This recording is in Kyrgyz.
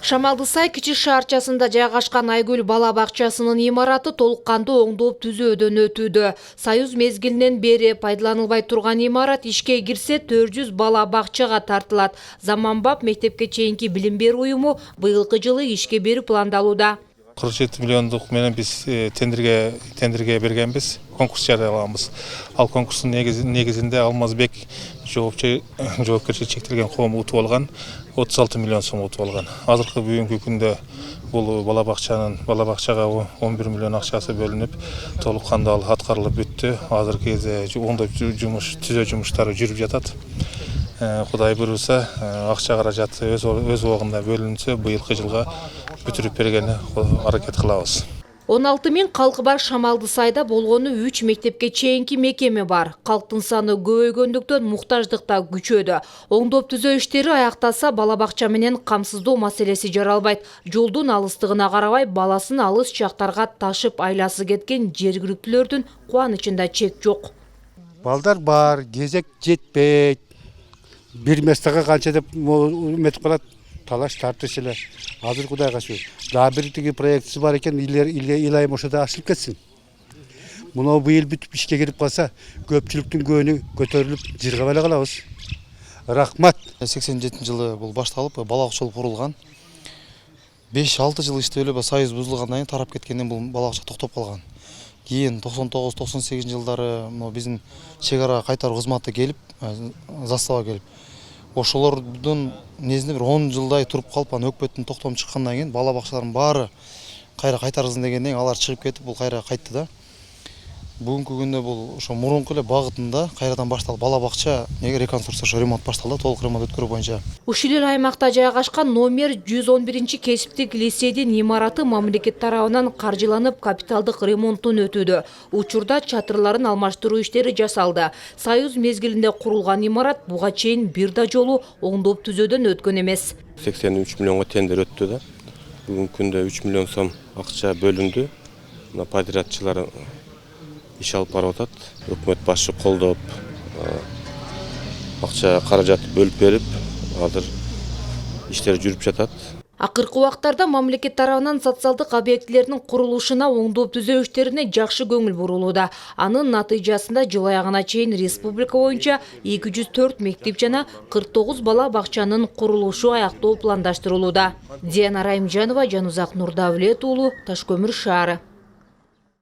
Шамалдысай кичи шаарчасында жайгашкан Айгүл бала бакчасынын имараты толук кандуу оңдоп түзөөдөн өтүүдө. Союз мезгилинен бери пайдаланылбай турган имарат ишке кирсе 400 бала бакчага тартылат. Заманбап мектепке чейинки билим берүү уюму быйылкы жылы ишке берүү пландалууда. 47 миллиондук менен биз тендерге бергенбиз, конкурс жарыялаганбыз. Ал конкурстун негизинде Алмазбек жоопкерчилиги чектелген коом утуп алган, 36 миллион сом утуп алган. Азыркы бүгүнкү күндө бул бала бакчага 11 миллион акчасы бөлүнүп, толук кандуу аткарылып бүттү. Азыркы кезде оңдоп түзөө жумуштары жүрүп жатат. Кудай буйруса, акча каражаты өз убагында бөлүнсө, быйылкы жылга бүтүрүп бергени аракет кылабыз. 16 миң калкы бар Шамалдысайда болгону 3 мектепке чейинки мекеме бар. Калктын саны көбөйгөндүктөн муктаждык да күчөдү. Оңдоп түзөө иштери аяктаса, бала бакча менен камсыздоо маселеси жаралбайт. Жолдун алыстыгына карабай, баласын алыс жактарга ташып айласы кеткен жергиликтүүлөрдүн кубанычында чек жок. Балдар бар, кезек жетпейт. Bir местага канча деп метип калат, талаш тартыш эле. Азыр Кудайга шүгүр. Дагы бир тиги проектisi бар экен, илайым ошода ашылып кетсин. Муну быйыл бүтүп ишке кирип калса, көпчүлүктүн көөнү көтөрүлүп, жыргап эле калабыз. Рахмат. 87-жылы бул башталып, бала бакчалык курулган. 5-6 жыл иштеп эле союз бузулгандан кийин тарап кеткенден бул бала бакча токтоп калган. Кийин 99-98 жылдары биздин чек ара кайтаруу кызматы келип, застава келип, ошолордун негизинде бир 10 жылдай туруп калып, анан өкмөттүн токтому чыккандан кийин бала бакчалардын баары кайра кайтаргызын дегенден кийин алар чыгып кетип, бул кайра кайтты да. Бүгүнкү күндө бул ошо мурунку эле багытында кайрадан башталып, бала бакча реконструкция, ремонт башталды, толук ремонт өткөрүү боюнча. Ушул эле аймакта жайгашкан номер 111-кесиптик лицейдин имараты мамлекет тарабынан каржыланып, капиталдык ремонттон өтүүдө. Учурда чатырларын алмаштыруу иштери жасалды. Союз мезгилинде курулган имарат буга чейин бир да жолу оңдоп түзөөдөн өткөн эмес. 83 миллионго тендер өттү да. Бүгүнкү күндө 3 миллион сом акча бөлүндү. Подрядчылар иш алып барып атат. Өкмөт башы колдоп, акча каражаты бөлүп берип, азыр иштер жүрүп жатат. Акыркы убактарда мамлекет тарабынан социалдык объектилердин курулушуна, оңдоп түзөө иштерине жакшы көңүл бурулууда. Анын натыйжасында жыл аягына чейин республика боюнча 204 мектеп жана 49 бала бакчанын курулушу аяктоо пландаштырылууда. Диана Райымжанова, Жанузак Нурдавлет уулу, Ташкөмүр шаары.